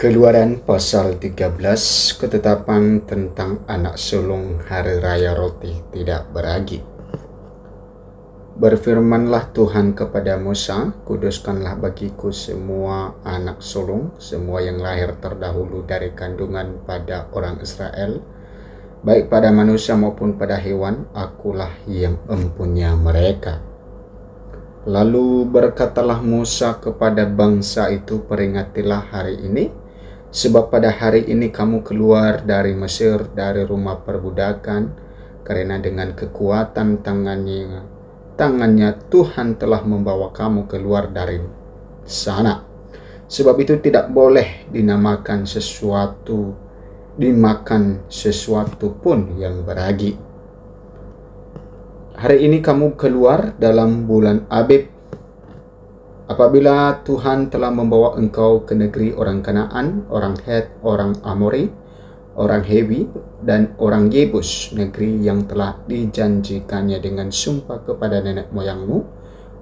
Keluaran pasal 13, ketetapan tentang anak sulung hari raya roti tidak beragi. Berfirmanlah Tuhan kepada Musa, kuduskanlah bagiku semua anak sulung, semua yang lahir terdahulu dari kandungan pada orang Israel, baik pada manusia maupun pada hewan, akulah yang empunya mereka. Lalu berkatalah Musa kepada bangsa itu, peringatilah hari ini, sebab pada hari ini kamu keluar dari Mesir, dari rumah perbudakan, karena dengan kekuatan tangannya Tuhan telah membawa kamu keluar dari sana. Sebab itu tidak boleh dimakan sesuatu pun yang beragi. Hari ini kamu keluar dalam bulan Abib, apabila Tuhan telah membawa engkau ke negeri orang Kanaan, orang Het, orang Amori, orang Hewi, dan orang Yebus, negeri yang telah dijanjikannya dengan sumpah kepada nenek moyangmu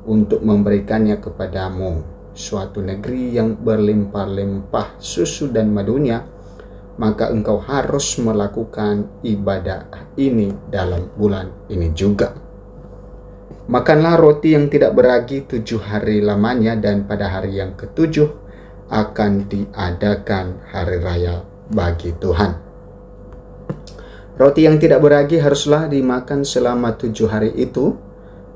untuk memberikannya kepadamu, suatu negeri yang berlimpah-limpah susu dan madunya, maka engkau harus melakukan ibadah ini dalam bulan ini juga. Makanlah roti yang tidak beragi 7 hari lamanya, dan pada hari yang ke-7 akan diadakan hari raya bagi Tuhan. Roti yang tidak beragi haruslah dimakan selama 7 hari itu.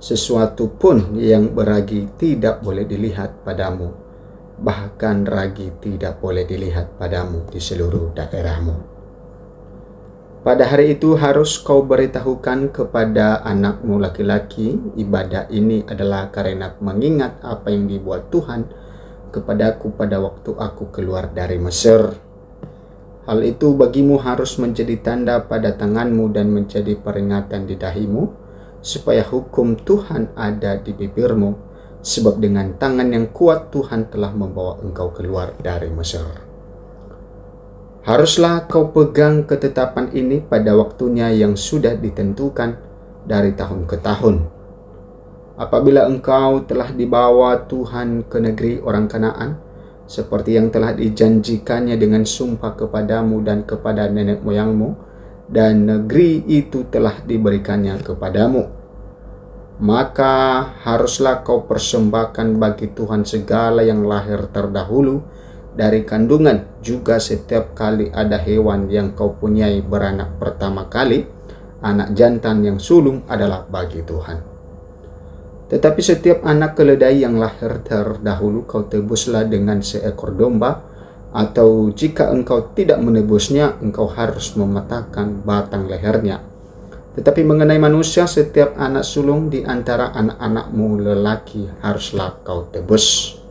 Sesuatu pun yang beragi tidak boleh dilihat padamu, bahkan ragi tidak boleh dilihat padamu di seluruh daerahmu. Pada hari itu harus kau beritahukan kepada anakmu laki-laki, ibadah ini adalah karena mengingat apa yang dibuat Tuhan kepadaku pada waktu aku keluar dari Mesir. Hal itu bagimu harus menjadi tanda pada tanganmu dan menjadi peringatan di dahimu, supaya hukum Tuhan ada di bibirmu, sebab dengan tangan yang kuat Tuhan telah membawa engkau keluar dari Mesir. Haruslah kau pegang ketetapan ini pada waktunya yang sudah ditentukan dari tahun ke tahun. Apabila engkau telah dibawa Tuhan ke negeri orang Kanaan, seperti yang telah dijanjikannya dengan sumpah kepadamu dan kepada nenek moyangmu, dan negeri itu telah diberikannya kepadamu, maka haruslah kau persembahkan bagi Tuhan segala yang lahir terdahulu dari kandungan, juga setiap kali ada hewan yang kau punyai beranak pertama kali, anak jantan yang sulung adalah bagi Tuhan. Tetapi setiap anak keledai yang lahir terdahulu kau tebuslah dengan seekor domba, atau jika engkau tidak menebusnya, engkau harus mematahkan batang lehernya. Tetapi mengenai manusia, setiap anak sulung di antara anak-anakmu lelaki haruslah kau tebus.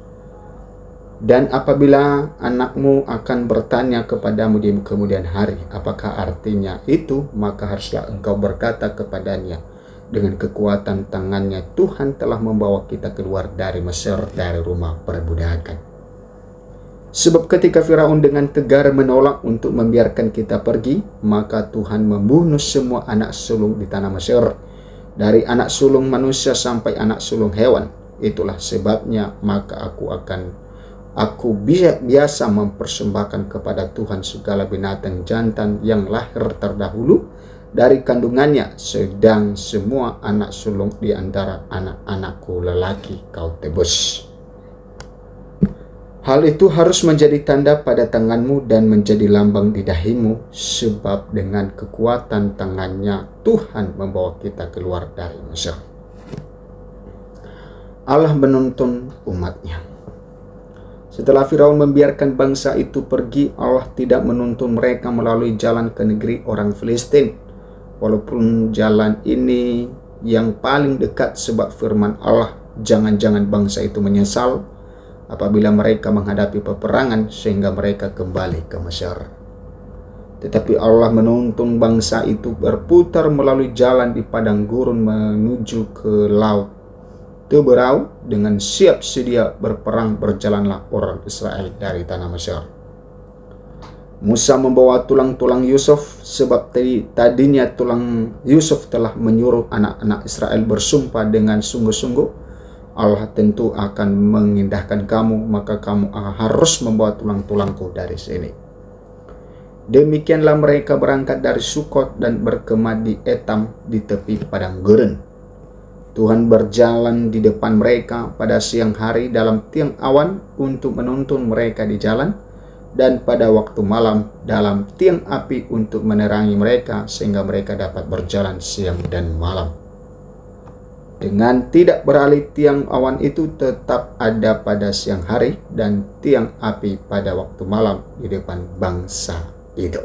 Dan apabila anakmu akan bertanya kepadamu di kemudian hari, apakah artinya itu, maka haruslah engkau berkata kepadanya, dengan kekuatan tangannya Tuhan telah membawa kita keluar dari Mesir, dari rumah perbudakan. Sebab ketika Firaun dengan tegar menolak untuk membiarkan kita pergi, maka Tuhan membunuh semua anak sulung di tanah Mesir, dari anak sulung manusia sampai anak sulung hewan. Itulah sebabnya maka aku biasa mempersembahkan kepada Tuhan segala binatang jantan yang lahir terdahulu dari kandungannya, sedang semua anak sulung di antara anak-anakku lelaki kau tebus. Hal itu harus menjadi tanda pada tanganmu dan menjadi lambang di dahimu, sebab dengan kekuatan tangannya Tuhan membawa kita keluar dari Mesir. Allah menuntun umatnya. Setelah Firaun membiarkan bangsa itu pergi, Allah tidak menuntun mereka melalui jalan ke negeri orang Filistin, walaupun jalan ini yang paling dekat, sebab firman Allah, jangan-jangan bangsa itu menyesal apabila mereka menghadapi peperangan sehingga mereka kembali ke Mesir. Tetapi Allah menuntun bangsa itu berputar melalui jalan di padang gurun menuju ke laut Teberau. Dengan siap sedia berperang berjalanlah orang Israel dari tanah Mesir. Musa membawa tulang-tulang Yusuf, sebab tadinya tulang Yusuf telah menyuruh anak-anak Israel bersumpah dengan sungguh-sungguh Allah tentu akan mengindahkan kamu, maka kamu harus membawa tulang-tulangku dari sini. Demikianlah mereka berangkat dari Sukot dan berkemah di Etam di tepi padang gurun. Tuhan berjalan di depan mereka pada siang hari dalam tiang awan untuk menuntun mereka di jalan, dan pada waktu malam dalam tiang api untuk menerangi mereka sehingga mereka dapat berjalan siang dan malam. Dengan tidak beralih, tiang awan itu tetap ada pada siang hari dan tiang api pada waktu malam di depan bangsa itu.